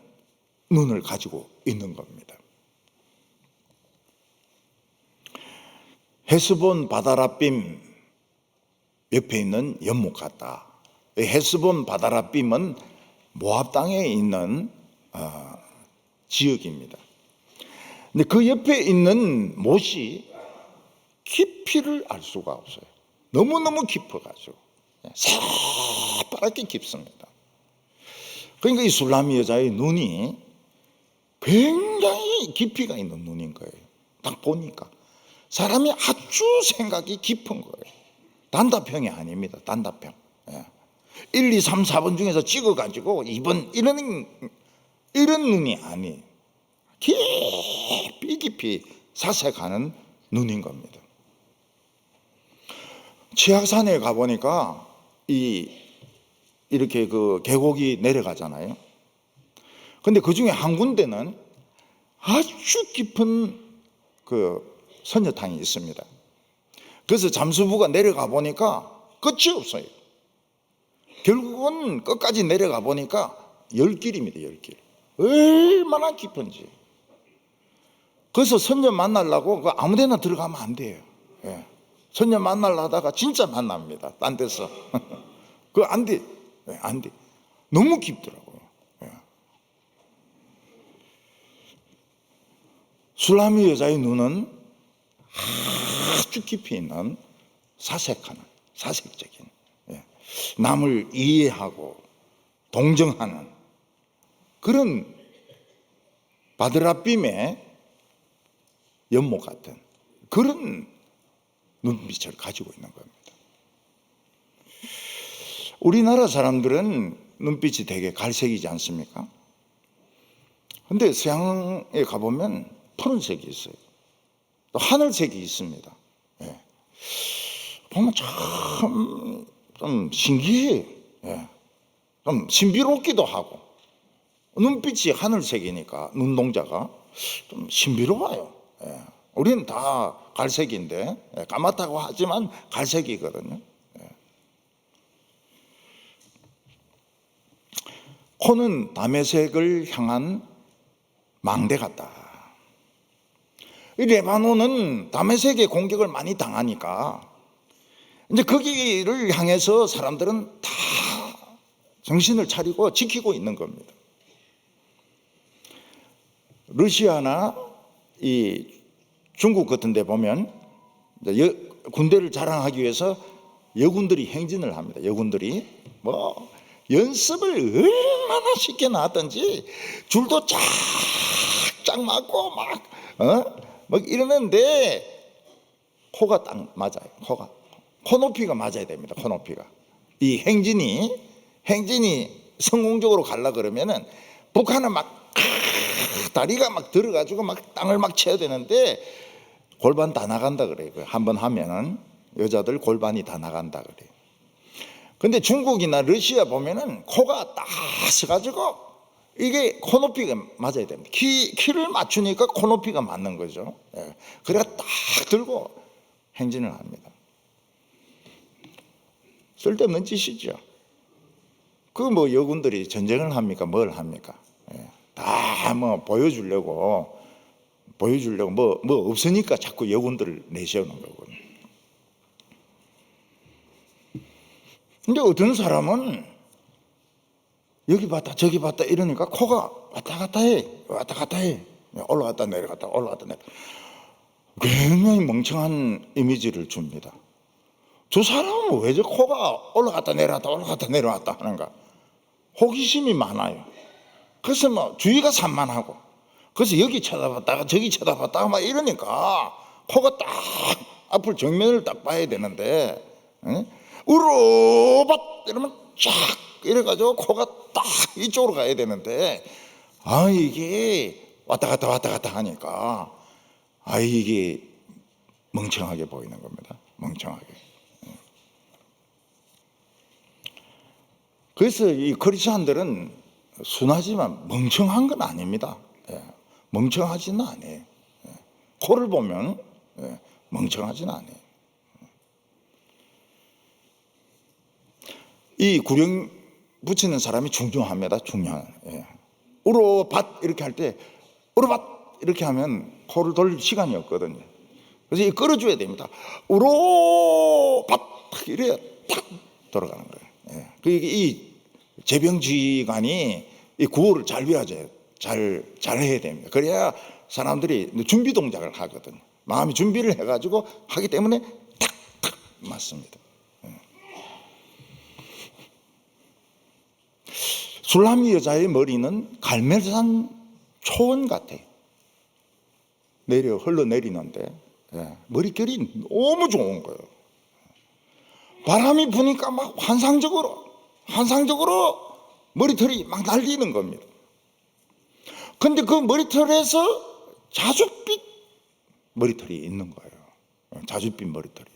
눈을 가지고 있는 겁니다. 헤스본 바다랏빔 옆에 있는 연못 같다. 헤스본 바다랏빔은 모압 땅에 있는 지역입니다. 근데 그 옆에 있는 못이 깊이를 알 수가 없어요. 너무너무 깊어가지고 새파랗게 깊습니다. 그러니까 이 술라미 여자의 눈이 굉장히 깊이가 있는 눈인 거예요. 딱 보니까 사람이 아주 생각이 깊은 거예요. 단답형이 아닙니다. 단답형. 1, 2, 3, 4번 중에서 찍어가지고 2번 이런 눈이 아니에요. 깊이 사색하는 눈인 겁니다. 치악산에 가보니까 이렇게 그 계곡이 내려가잖아요. 근데 그 중에 한 군데는 아주 깊은 그 선녀탕이 있습니다. 그래서 잠수부가 내려가 보니까 끝이 없어요. 결국은 끝까지 내려가 보니까 10길입니다. 10길. 얼마나 깊은지. 그래서 선녀 만나려고 아무 데나 들어가면 안 돼요. 선녀 만나려 하다가 진짜 만납니다. 딴 데서. 그거 안 돼. 안 돼. 너무 깊더라고요. 술라미 여자의 눈은 아주 깊이 있는 사색적인, 남을 이해하고 동정하는 그런 바드랏빔의 연못 같은 그런 눈빛을 가지고 있는 겁니다. 우리나라 사람들은 눈빛이 되게 갈색이지 않습니까? 근데 서양에 가보면 푸른색이 있어요. 또 하늘색이 있습니다. 보면 참 좀 신기해요. 좀 신비롭기도 하고, 눈빛이 하늘색이니까 눈동자가 좀 신비로워요. 우리는 다 갈색인데, 까맣다고 하지만 갈색이거든요. 코는 담에색을 향한 망대 같다. 이 레바논은 담에색의 공격을 많이 당하니까 이제 거기를 향해서 사람들은 다 정신을 차리고 지키고 있는 겁니다. 러시아나 이 중국 같은 데 보면 군대를 자랑하기 위해서 여군들이 행진을 합니다. 여군들이 뭐 연습을 얼마나 쉽게 나왔던지 줄도 쫙쫙 맞고 막 이러는데 코가 딱 맞아요. 코 높이가 맞아야 됩니다. 코 높이가. 이 행진이 성공적으로 가려 그러면은 북한은 막 다리가 막 들어가지고 막 땅을 막 쳐야 되는데 골반 다 나간다 그래요. 한번 하면은 여자들 골반이 다 나간다 그래요. 근데 중국이나 러시아 보면은 코가 딱 서가지고 이게 코 높이가 맞아야 됩니다. 키를 맞추니까 코 높이가 맞는 거죠. 그래야 딱 들고 행진을 합니다. 쓸데없는 짓이죠. 그 뭐 여군들이 전쟁을 합니까? 뭘 합니까? 다 뭐 보여주려고 뭐 없으니까 자꾸 여군들을 내세우는 거거든요. 근데 어떤 사람은 여기 봤다 저기 봤다 이러니까 코가 왔다 갔다 해. 올라갔다 내려갔다 굉장히 멍청한 이미지를 줍니다. 저 사람은 왜 저 코가 올라갔다 내려왔다 하는가? 호기심이 많아요. 그래서 뭐 주위가 산만하고 그래서 여기 쳐다봤다가 저기 쳐다봤다가 막 이러니까 코가 딱 앞을 정면을 딱 봐야 되는데, 우로밭 이러면 쫙 이래가지고 코가 딱 이쪽으로 가야 되는데, 이게 왔다 갔다 하니까 이게 멍청하게 보이는 겁니다. 멍청하게. 그래서 이 크리스천들은 순하지만 멍청한 건 아닙니다. 멍청하지는 않아요. 코를 보면 멍청하지는 않아요. 이 구령 붙이는 사람이 중요합니다. 우로밭 이렇게 할 때 우로밭 이렇게 하면 코를 돌릴 시간이 없거든요. 그래서 이 끌어줘야 됩니다. 우로밭 이래야 딱 돌아가는 거예요. 이 재병지관이 이 구호를 잘 외워줘야 잘 해야 됩니다. 그래야 사람들이 준비 동작을 하거든요. 마음이 준비를 해가지고 하기 때문에 탁탁 맞습니다. 술람이 여자의 머리는 갈멜산 초원 같아요. 흘러내리는데 머릿결이 너무 좋은 거예요. 바람이 부니까 막 환상적으로 머리털이 막 날리는 겁니다. 근데 그 머리털에서 자줏빛 머리털이 있는 거예요. 자줏빛 머리털이.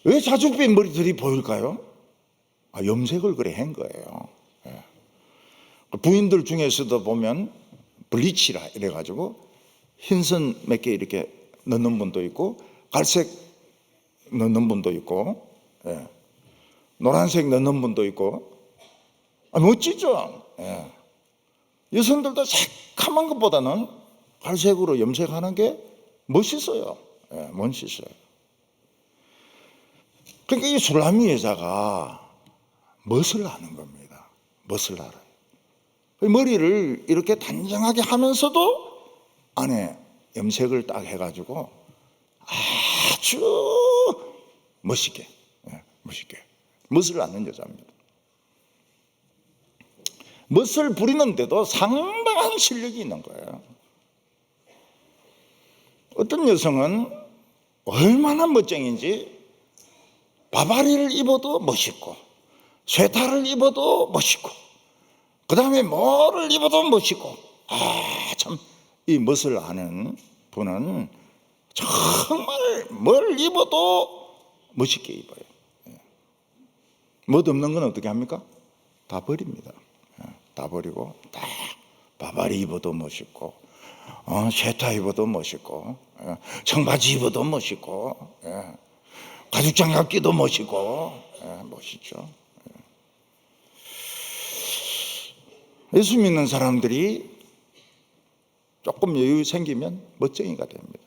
왜 자줏빛 머리털이 보일까요? 염색을 그래 한 거예요. 부인들 중에서도 보면 블리치라 이래가지고 흰선 몇 개 이렇게 넣는 분도 있고, 갈색 넣는 분도 있고, 노란색 넣는 분도 있고, 멋지죠? 여성들도 새카만 것보다는 갈색으로 염색하는 게 멋있어요. 멋있어요. 그러니까 이 술람이 여자가 멋을 아는 겁니다. 멋을 알아요. 머리를 이렇게 단정하게 하면서도 안에 염색을 딱 해가지고 아주 멋있게 멋을 아는 여자입니다. 멋을 부리는데도 상당한 실력이 있는 거예요. 어떤 여성은 얼마나 멋쟁인지 바바리를 입어도 멋있고, 쇠타를 입어도 멋있고, 그 다음에 뭐를 입어도 멋있고, 참 이 멋을 아는 분은 정말 뭘 입어도 멋있게 입어요. 멋 없는 건 어떻게 합니까? 다 버립니다. 다 버리고 딱 바바리 입어도 멋있고, 쇠타 입어도 멋있고, 청바지 입어도 멋있고, 가죽장갑 끼도 멋있고, 멋있죠. 예수 믿는 사람들이 조금 여유 생기면 멋쟁이가 됩니다.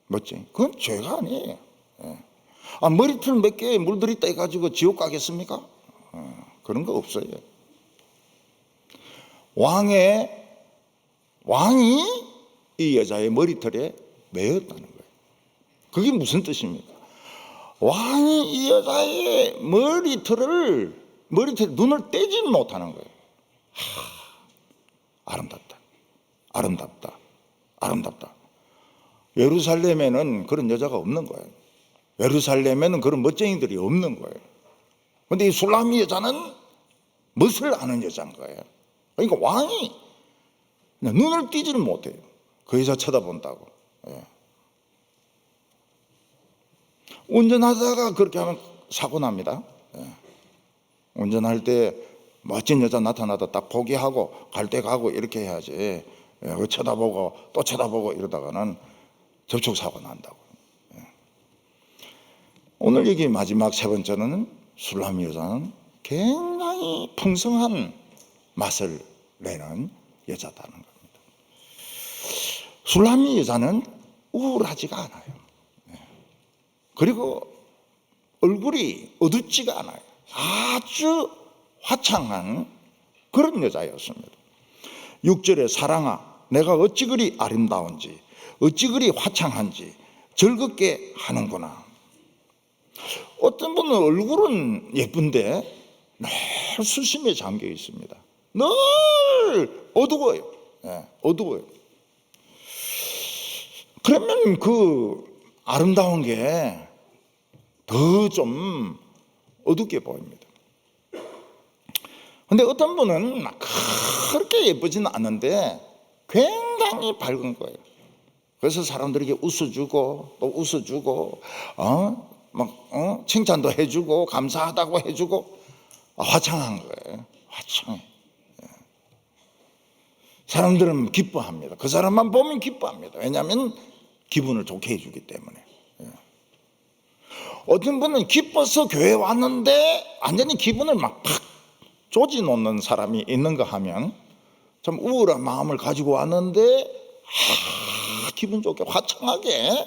멋쟁이. 그건 죄가 아니에요. 머리털 몇 개에 물들이다 해가지고 지옥 가겠습니까? 그런 거 없어요. 왕이 이 여자의 머리털에 매였다는 거예요. 그게 무슨 뜻입니까? 왕이 이 여자의 머리털에 눈을 떼지 못하는 거예요. 아름답다. 예루살렘에는 그런 여자가 없는 거예요. 예루살렘에는 그런 멋쟁이들이 없는 거예요. 그런데 이 술람이 여자는 멋을 아는 여자인 거예요. 그러니까 왕이 눈을 띄지를 못해요. 그 여자 쳐다본다고. 운전하다가 그렇게 하면 사고 납니다. 운전할 때 멋진 여자 나타나다 딱 포기하고 갈 때 가고 이렇게 해야지. 쳐다보고 또 쳐다보고 이러다가는 접촉사고 난다고. 오늘 여기 마지막 세 번째는 술람이 여자는 굉장히 풍성한 맛을 내는 여자다는 겁니다. 술람이 여자는 우울하지가 않아요. 그리고 얼굴이 어둡지가 않아요. 아주 화창한 그런 여자였습니다. 6절에 사랑아 내가 어찌 그리 아름다운지 어찌 그리 화창한지 즐겁게 하는구나. 어떤 분은 얼굴은 예쁜데 늘 수심에 잠겨 있습니다. 늘 어두워요. 어두워요. 그러면 그 아름다운 게 더 좀 어둡게 보입니다. 근데 어떤 분은 막 그렇게 예쁘지는 않은데 굉장히 밝은 거예요. 그래서 사람들에게 웃어주고 또 웃어주고 칭찬도 해주고 감사하다고 해주고 화창한 거예요. 화창해. 사람들은 기뻐합니다. 그 사람만 보면 기뻐합니다. 왜냐하면 기분을 좋게 해주기 때문에. 어떤 분은 기뻐서 교회 왔는데 완전히 기분을 막 팍 조지 놓는 사람이 있는가 하면 좀 우울한 마음을 가지고 왔는데 기분 좋게 화창하게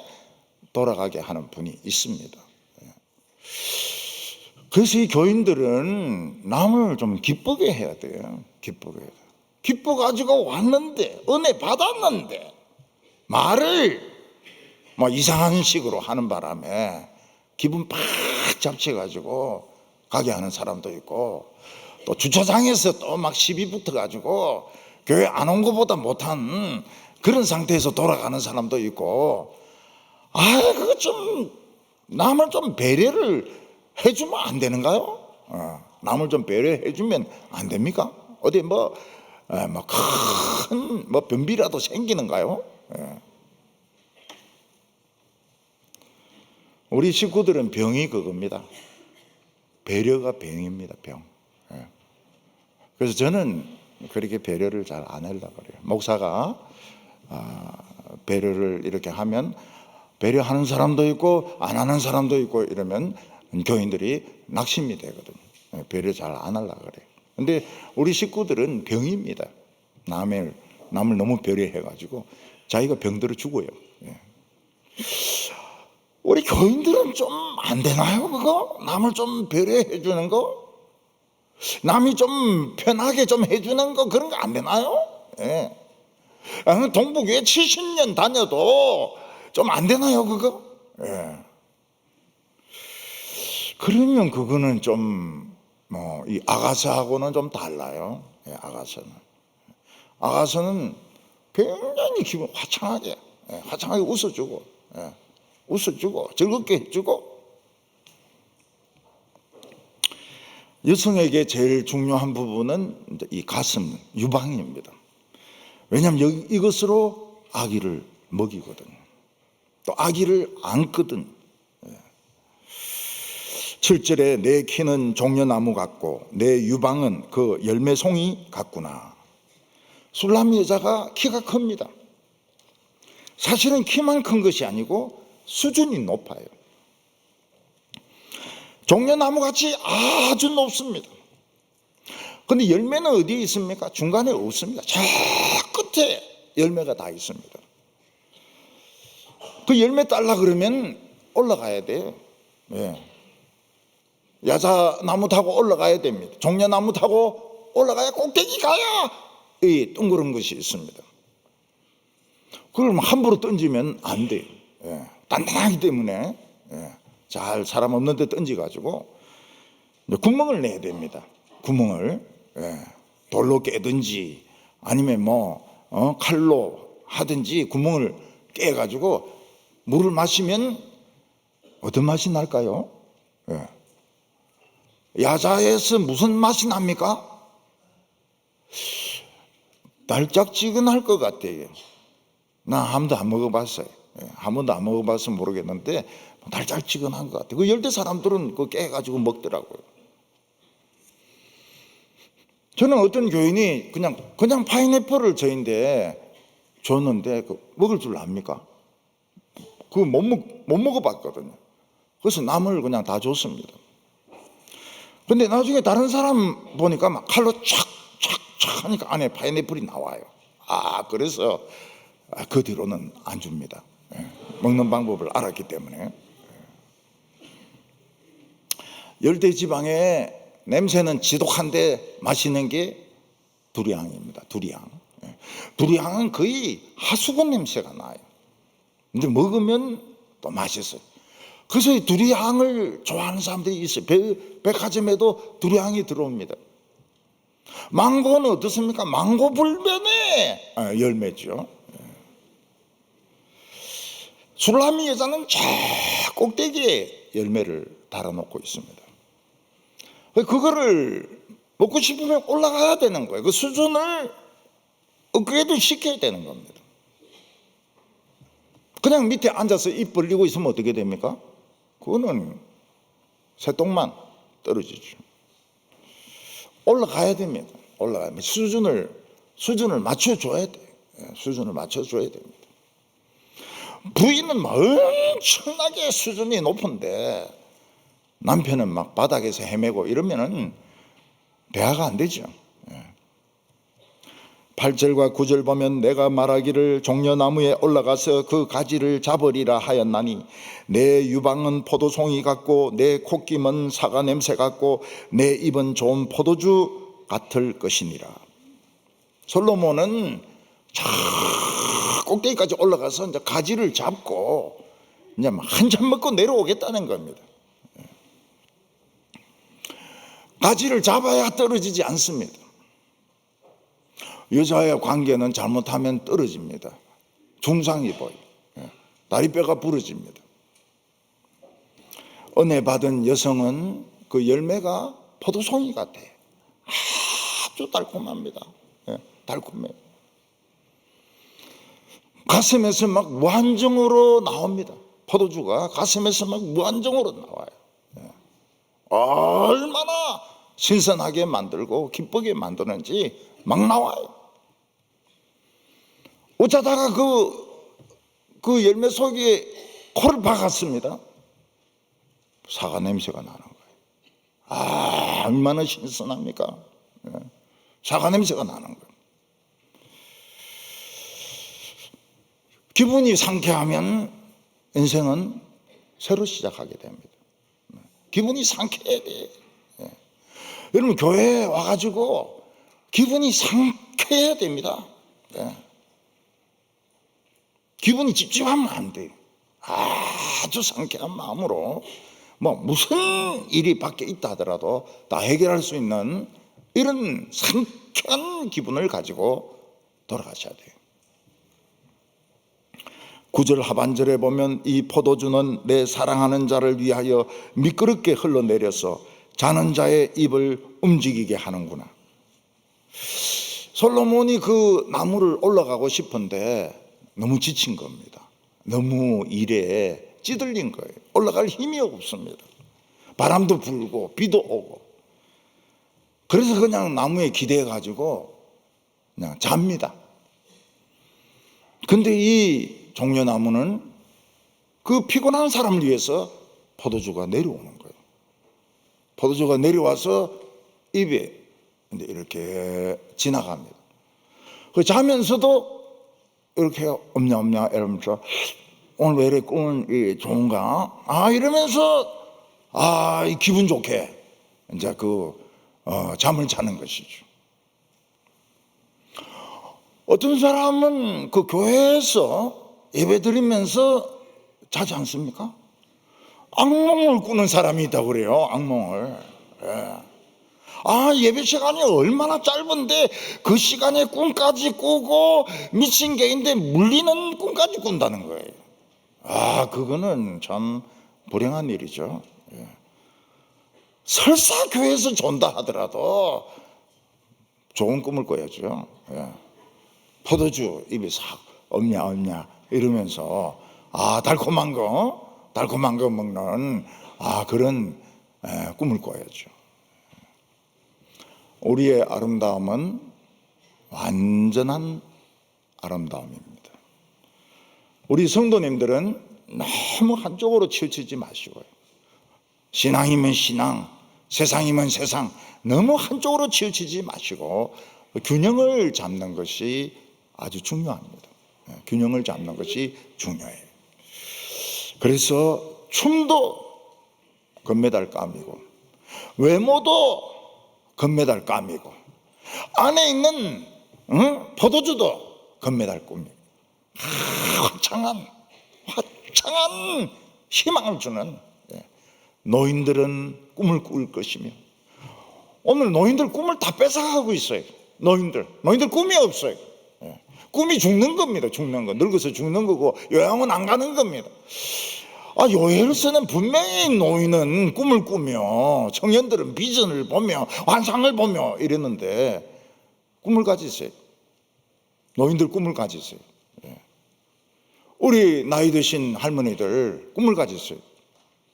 돌아가게 하는 분이 있습니다. 그래서 이 교인들은 남을 좀 기쁘게 해야 돼요. 기쁘게 해야 돼요. 기뻐가지고 왔는데 은혜 받았는데 말을 뭐 이상한 식으로 하는 바람에 기분 팍 잡쳐가지고 가게 하는 사람도 있고 또 주차장에서 또 막 시비 붙어가지고 교회 안 온 것보다 못한 그런 상태에서 돌아가는 사람도 있고 그거 좀 남을 좀 배려를 해주면 안 되는가요? 남을 좀 배려해 주면 안 됩니까? 어디 큰 변비라도 생기는가요? 우리 식구들은 병이 그겁니다. 배려가 병입니다. 병. 그래서 저는 그렇게 배려를 잘 안 하려고 그래요. 목사가 배려를 이렇게 하면 배려하는 사람도 있고 안 하는 사람도 있고 이러면 교인들이 낙심이 되거든요. 배려 잘 안 하려고 그래요. 근데 우리 식구들은 병입니다. 남을 너무 배려해가지고 자기가 병들어 죽어요. 우리 교인들은 좀 안 되나요, 그거? 남을 좀 배려해 주는 거? 남이 좀 편하게 좀 해주는 거, 그런 거 안 되나요? 동북교회 70년 다녀도 좀 안 되나요, 그거? 그러면 그거는 좀, 이 아가서하고는 좀 달라요. 아가서는 굉장히 기분 화창하게 웃어주고, 즐겁게 해주고. 여성에게 제일 중요한 부분은 이 가슴, 유방입니다. 왜냐하면 이것으로 아기를 먹이거든요. 또 아기를 안거든. 7절에 내 키는 종려나무 같고 내 유방은 그 열매송이 같구나. 술람 여자가 키가 큽니다. 사실은 키만 큰 것이 아니고 수준이 높아요. 종려나무 같이 아주 높습니다. 근데 열매는 어디에 있습니까? 중간에 없습니다. 저 끝에 열매가 다 있습니다. 그 열매 따려 그러면 올라가야 돼요. 야자나무 타고 올라가야 됩니다. 종려나무 타고 올라가야 꼭대기 가야 이 둥그런 것이 있습니다. 그걸 함부로 던지면 안 돼요. 단단하기 때문에 잘 사람 없는 데 던져가지고 구멍을 내야 됩니다. 구멍을 돌로 깨든지 아니면 칼로 하든지 구멍을 깨가지고 물을 마시면 어떤 맛이 날까요? 야자에서 무슨 맛이 납니까? 달짝지근할 것 같아요. 나 한 번도 안 먹어봤어요. 한 번도 안 먹어봐서 모르겠는데 달짝지근한 것 같아요. 그 열대 사람들은 그거 깨가지고 먹더라고요. 저는 어떤 교인이 그냥 파인애플을 저인데 줬는데 먹을 줄 압니까? 그거 못 먹어봤거든요. 그래서 남을 그냥 다 줬습니다. 근데 나중에 다른 사람 보니까 막 칼로 촥촥촥 하니까 안에 파인애플이 나와요. 그래서 그 뒤로는 안 줍니다. 먹는 방법을 알았기 때문에. 열대 지방에 냄새는 지독한데 맛있는 게 두리안입니다. 두리안은 거의 하수구 냄새가 나요. 근데 먹으면 또 맛있어요. 그래서 이 두리안을 좋아하는 사람들이 있어요. 백화점에도 두리안이 들어옵니다. 망고는 어떻습니까? 망고 불변의 열매죠. 술라미 여자는 저 꼭대기에 열매를 달아놓고 있습니다. 그거를 먹고 싶으면 올라가야 되는 거예요. 그 수준을 업그레이드 시켜야 되는 겁니다. 그냥 밑에 앉아서 입 벌리고 있으면 어떻게 됩니까? 그거는 새똥만 떨어지죠. 올라가야 됩니다. 올라가야 수준을 맞춰줘야 돼요. 수준을 맞춰줘야 됩니다. 부인은 막 엄청나게 수준이 높은데 남편은 막 바닥에서 헤매고 이러면은 대화가 안 되죠. 8절과 9절 보면 내가 말하기를 종려나무에 올라가서 그 가지를 잡으리라 하였나니 내 유방은 포도송이 같고 내 콧김은 사과 냄새 같고 내 입은 좋은 포도주 같을 것이니라. 솔로몬은 저 꼭대기까지 올라가서 이제 가지를 잡고 이제 한잔 먹고 내려오겠다는 겁니다. 가지를 잡아야 떨어지지 않습니다. 여자의 관계는 잘못하면 떨어집니다. 중상이 보여요. 다리뼈가 부러집니다. 은혜 받은 여성은 그 열매가 포도송이 같아요. 아주 달콤합니다. 달콤해요. 가슴에서 막 무한정으로 나옵니다. 포도주가 가슴에서 막 무한정으로 나와요. 얼마나 신선하게 만들고 기쁘게 만드는지 막 나와요. 어쩌다가 그 열매 속에 코를 박았습니다. 사과 냄새가 나는 거예요. 얼마나 신선합니까? 사과 냄새가 나는 거예요. 기분이 상쾌하면 인생은 새로 시작하게 됩니다. 기분이 상쾌해야 돼요. 여러분 교회에 와가지고 기분이 상쾌해야 됩니다. 기분이 찝찝하면 안 돼요. 아주 상쾌한 마음으로 무슨 일이 밖에 있다 하더라도 다 해결할 수 있는 이런 상쾌한 기분을 가지고 돌아가셔야 돼요. 9절 하반절에 보면 이 포도주는 내 사랑하는 자를 위하여 미끄럽게 흘러내려서 자는 자의 입을 움직이게 하는구나. 솔로몬이 그 나무를 올라가고 싶은데 너무 지친 겁니다. 너무 일에 찌들린 거예요. 올라갈 힘이 없습니다. 바람도 불고 비도 오고. 그래서 그냥 나무에 기대해 가지고 그냥 잡니다. 근데 이 종려나무는 그 피곤한 사람을 위해서 포도주가 내려오는 거예요. 포도주가 내려와서 입에 이렇게 지나갑니다. 그 자면서도 이렇게 없냐 이러면서 오늘 왜 이렇게 꿈은 좋은가? 이러면서 기분 좋게 이제 잠을 자는 것이죠. 어떤 사람은 그 교회에서 예배 드리면서 자지 않습니까? 악몽을 꾸는 사람이 있다고 그래요. 악몽을. 예배 시간이 얼마나 짧은데 그 시간에 꿈까지 꾸고 미친 개인데 물리는 꿈까지 꾼다는 거예요. 그거는 참 불행한 일이죠. 설사 교회에서 존다 하더라도 좋은 꿈을 꿔야죠. 포도주 입에 싹 없냐 이러면서 달콤한 거 먹는 그런 꿈을 꿔야죠. 우리의 아름다움은 완전한 아름다움입니다. 우리 성도님들은 너무 한쪽으로 치우치지 마시고요. 신앙이면 신앙, 세상이면 세상, 너무 한쪽으로 치우치지 마시고 균형을 잡는 것이 아주 중요합니다. 균형을 잡는 것이 중요해요. 그래서 춤도 금메달감이고 외모도 금메달감이고 안에 있는 포도주도 금메달감이고 화창한 희망을 주는 노인들은 꿈을 꿀 것이며 오늘 노인들 꿈을 다 뺏어가고 있어요. 노인들 꿈이 없어요. 꿈이 죽는 겁니다. 죽는 거. 늙어서 죽는 거고 요양원 안 가는 겁니다. 요엘서는 분명히 노인은 꿈을 꾸며 청년들은 비전을 보며 환상을 보며 이랬는데 꿈을 가지세요. 노인들 꿈을 가지세요. 우리 나이 드신 할머니들 꿈을 가지세요.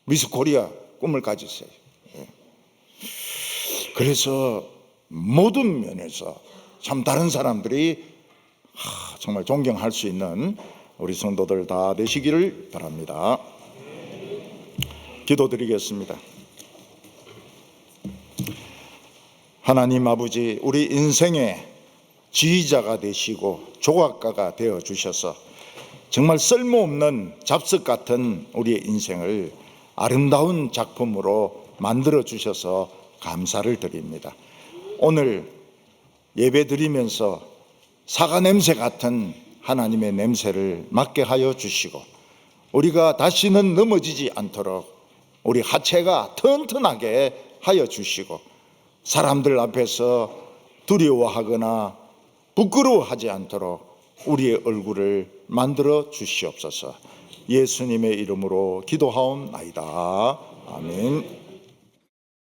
미스 코리아 꿈을 가지세요. 그래서 모든 면에서 참 다른 사람들이 정말 존경할 수 있는 우리 성도들 다 되시기를 바랍니다. 기도드리겠습니다. 하나님 아버지, 우리 인생의 지휘자가 되시고 조각가가 되어 주셔서 정말 쓸모없는 잡석 같은 우리의 인생을 아름다운 작품으로 만들어 주셔서 감사를 드립니다. 오늘 예배 드리면서 사과 냄새 같은 하나님의 냄새를 맡게 하여 주시고 우리가 다시는 넘어지지 않도록 우리 하체가 튼튼하게 하여 주시고 사람들 앞에서 두려워하거나 부끄러워하지 않도록 우리의 얼굴을 만들어 주시옵소서. 예수님의 이름으로 기도하옵나이다. 아멘.